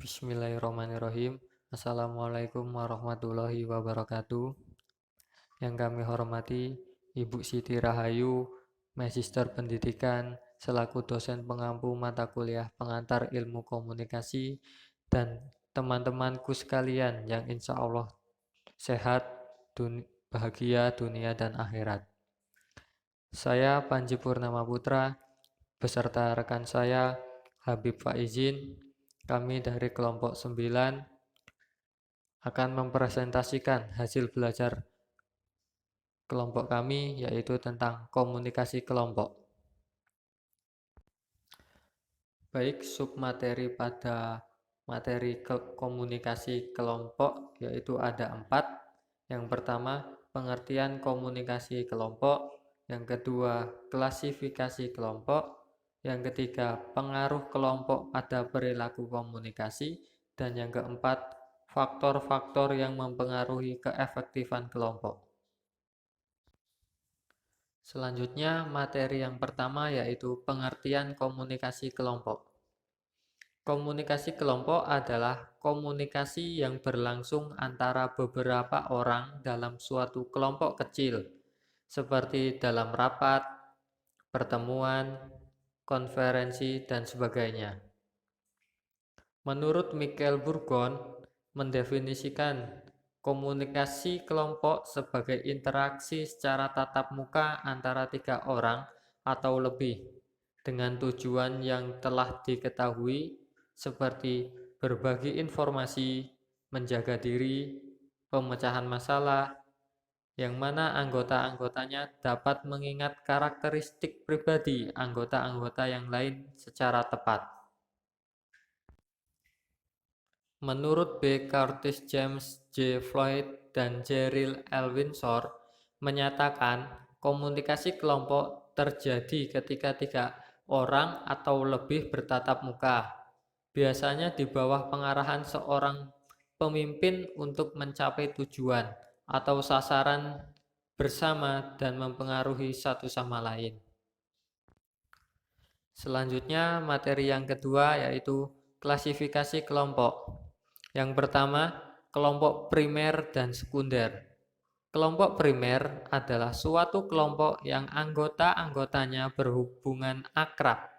Bismillahirrahmanirrahim. Assalamualaikum warahmatullahi wabarakatuh. Yang kami hormati Ibu Siti Rahayu, Magister Pendidikan, selaku dosen pengampu mata kuliah pengantar ilmu komunikasi, dan teman-temanku sekalian yang insya Allah sehat, bahagia dunia dan akhirat. Saya Panji Purnama Putra, beserta rekan saya Habib Faizin, kami dari kelompok 9 akan mempresentasikan hasil belajar kelompok kami, yaitu tentang komunikasi kelompok. Baik, submateri pada materi komunikasi kelompok yaitu ada 4. Yang pertama, pengertian komunikasi kelompok. Yang kedua, klasifikasi kelompok. Yang ketiga, pengaruh kelompok pada perilaku komunikasi. Dan yang keempat, faktor-faktor yang mempengaruhi keefektifan kelompok. Selanjutnya, materi yang pertama yaitu pengertian komunikasi kelompok. Komunikasi kelompok adalah komunikasi yang berlangsung antara beberapa orang dalam suatu kelompok kecil, seperti dalam rapat, pertemuan, konferensi, dan sebagainya. Menurut Michael Burgon, mendefinisikan komunikasi kelompok sebagai interaksi secara tatap muka antara 3 orang atau lebih dengan tujuan yang telah diketahui seperti berbagi informasi, menjaga diri, pemecahan masalah, yang mana anggota-anggotanya dapat mengingat karakteristik pribadi anggota-anggota yang lain secara tepat. Menurut B. Curtis James, J. Floyd, dan Jerry L. Windsor menyatakan komunikasi kelompok terjadi ketika 3 orang atau lebih bertatap muka, biasanya di bawah pengarahan seorang pemimpin untuk mencapai tujuan atau sasaran bersama dan mempengaruhi satu sama lain. Selanjutnya, materi yang kedua yaitu klasifikasi kelompok. Yang pertama, kelompok primer dan sekunder. Kelompok primer adalah suatu kelompok yang anggota-anggotanya berhubungan akrab,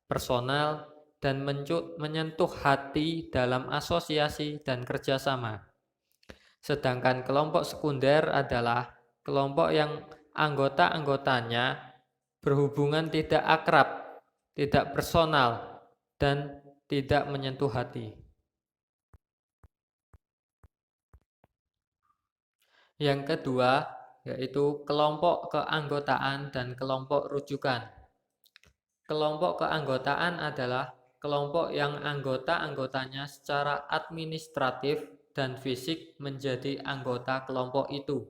personal, dan menyentuh hati dalam asosiasi dan kerjasama. Sedangkan kelompok sekunder adalah kelompok yang anggota-anggotanya berhubungan tidak akrab, tidak personal, dan tidak menyentuh hati. Yang kedua, yaitu kelompok keanggotaan dan kelompok rujukan. Kelompok keanggotaan adalah kelompok yang anggota-anggotanya secara administratif dan fisik menjadi anggota kelompok itu.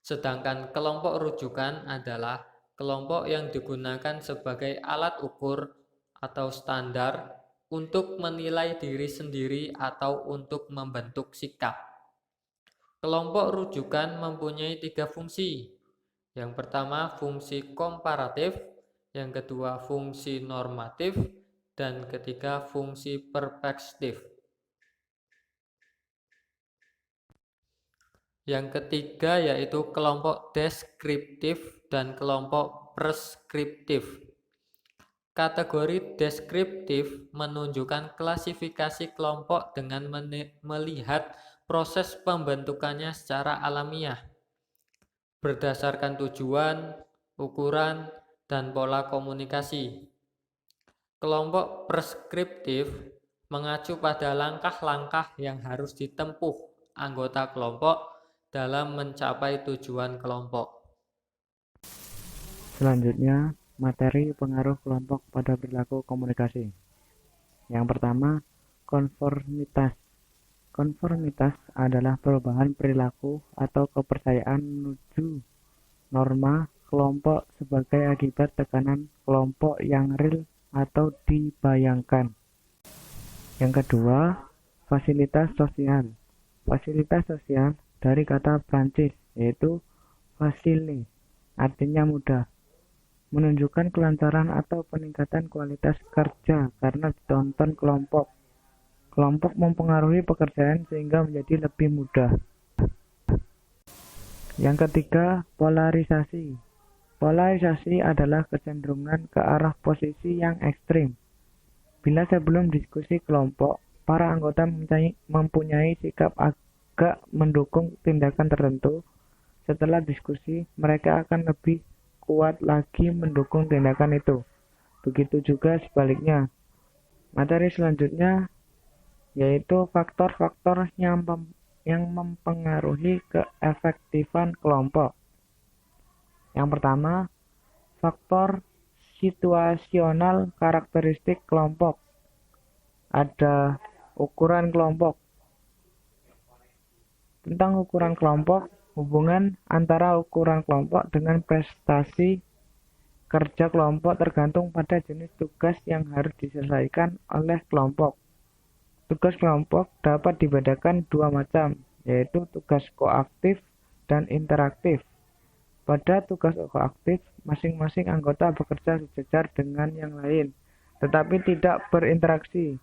Sedangkan kelompok rujukan adalah kelompok yang digunakan sebagai alat ukur atau standar untuk menilai diri sendiri atau untuk membentuk sikap. Kelompok rujukan mempunyai 3 fungsi. Yang pertama, fungsi komparatif, yang kedua, fungsi normatif, dan ketiga, fungsi perspektif. Yang ketiga yaitu kelompok deskriptif dan kelompok preskriptif. Kategori deskriptif menunjukkan klasifikasi kelompok dengan melihat proses pembentukannya secara alamiah, berdasarkan tujuan, ukuran, dan pola komunikasi. Kelompok preskriptif mengacu pada langkah-langkah yang harus ditempuh anggota kelompok dalam mencapai tujuan kelompok. Selanjutnya, materi pengaruh kelompok pada perilaku komunikasi. Yang pertama, konformitas. Konformitas adalah perubahan perilaku atau kepercayaan menuju norma kelompok sebagai akibat tekanan kelompok yang real atau dibayangkan. Yang kedua, fasilitas sosial. Fasilitas sosial dari kata Prancis yaitu facile, artinya mudah, menunjukkan kelancaran atau peningkatan kualitas kerja karena ditonton kelompok. Kelompok mempengaruhi pekerjaan sehingga menjadi lebih mudah. Yang ketiga, polarisasi. Polarisasi adalah kecenderungan ke arah posisi yang ekstrim. Bila sebelum diskusi kelompok, para anggota mempunyai sikap agak mendukung tindakan tertentu, setelah diskusi mereka akan lebih kuat lagi mendukung tindakan itu. Begitu juga sebaliknya. Materi selanjutnya yaitu faktor-faktor yang mempengaruhi keefektifan kelompok. Yang pertama, faktor situasional karakteristik kelompok. Ada ukuran kelompok. Tentang ukuran kelompok, hubungan antara ukuran kelompok dengan prestasi kerja kelompok tergantung pada jenis tugas yang harus diselesaikan oleh kelompok. Tugas kelompok dapat dibedakan dua macam, yaitu tugas koaktif dan interaktif. Pada tugas koaktif, masing-masing anggota bekerja sejajar dengan yang lain, tetapi tidak berinteraksi.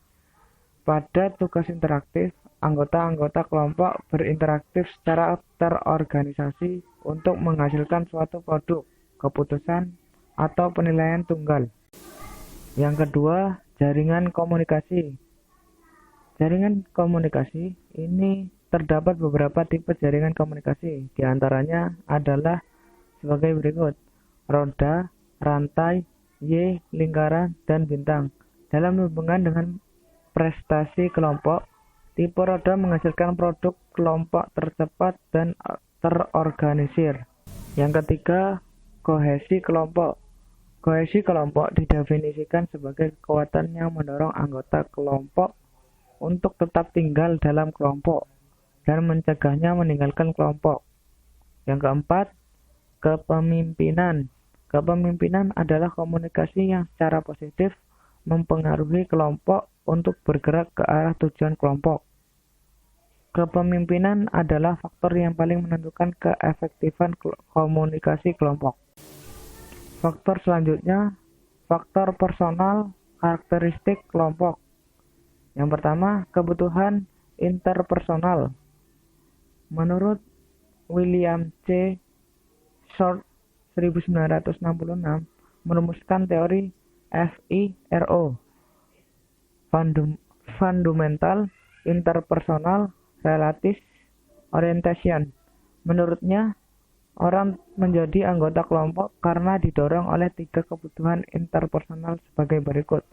Pada tugas interaktif, anggota-anggota kelompok berinteraksi secara terorganisasi untuk menghasilkan suatu produk, keputusan, atau penilaian tunggal. Yang kedua, jaringan komunikasi. Jaringan komunikasi ini terdapat beberapa tipe jaringan komunikasi. Di antaranya adalah sebagai berikut: roda, rantai, Y, lingkaran, dan bintang. Dalam hubungan dengan prestasi kelompok, tipe roda menghasilkan produk kelompok tercepat dan terorganisir. Yang ketiga, kohesi kelompok. Kohesi kelompok didefinisikan sebagai kekuatan yang mendorong anggota kelompok untuk tetap tinggal dalam kelompok dan mencegahnya meninggalkan kelompok. Yang keempat, kepemimpinan. Kepemimpinan adalah komunikasi yang secara positif mempengaruhi kelompok untuk bergerak ke arah tujuan kelompok. Kepemimpinan adalah faktor yang paling menentukan keefektifan komunikasi kelompok. Faktor selanjutnya, faktor personal karakteristik kelompok. Yang pertama, kebutuhan interpersonal. Menurut William C. Short 1966 merumuskan teori FIRO, Fundamental Interpersonal Relations Orientation. Menurutnya, orang menjadi anggota kelompok karena didorong oleh tiga kebutuhan interpersonal sebagai berikut.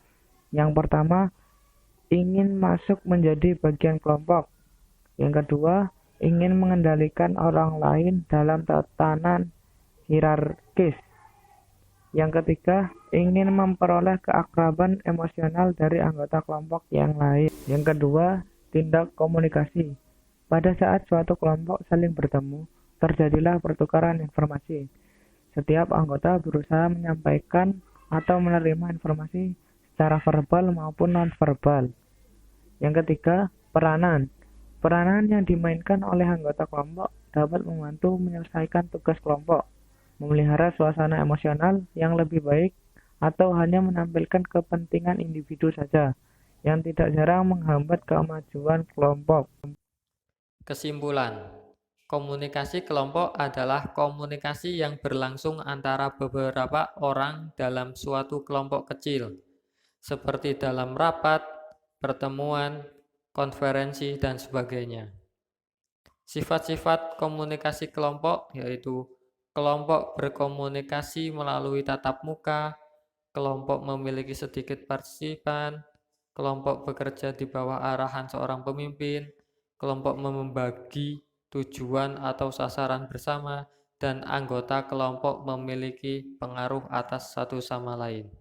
Yang pertama, ingin masuk menjadi bagian kelompok. Yang kedua, ingin mengendalikan orang lain dalam tatanan hierarkis. Yang ketiga, ingin memperoleh keakraban emosional dari anggota kelompok yang lain. Yang kedua, tindak komunikasi. Pada saat suatu kelompok saling bertemu, terjadilah pertukaran informasi. Setiap anggota berusaha menyampaikan atau menerima informasi secara verbal maupun non-verbal. Yang ketiga, peranan. Peranan yang dimainkan oleh anggota kelompok dapat membantu menyelesaikan tugas kelompok, memelihara suasana emosional yang lebih baik, atau hanya menampilkan kepentingan individu saja, yang tidak jarang menghambat kemajuan kelompok. Kesimpulan, komunikasi kelompok adalah komunikasi yang berlangsung antara beberapa orang dalam suatu kelompok kecil, seperti dalam rapat, pertemuan, konferensi, dan sebagainya. Sifat-sifat komunikasi kelompok yaitu kelompok berkomunikasi melalui tatap muka, kelompok memiliki sedikit partisipan, kelompok bekerja di bawah arahan seorang pemimpin, kelompok membagi tujuan atau sasaran bersama, dan anggota kelompok memiliki pengaruh atas satu sama lain.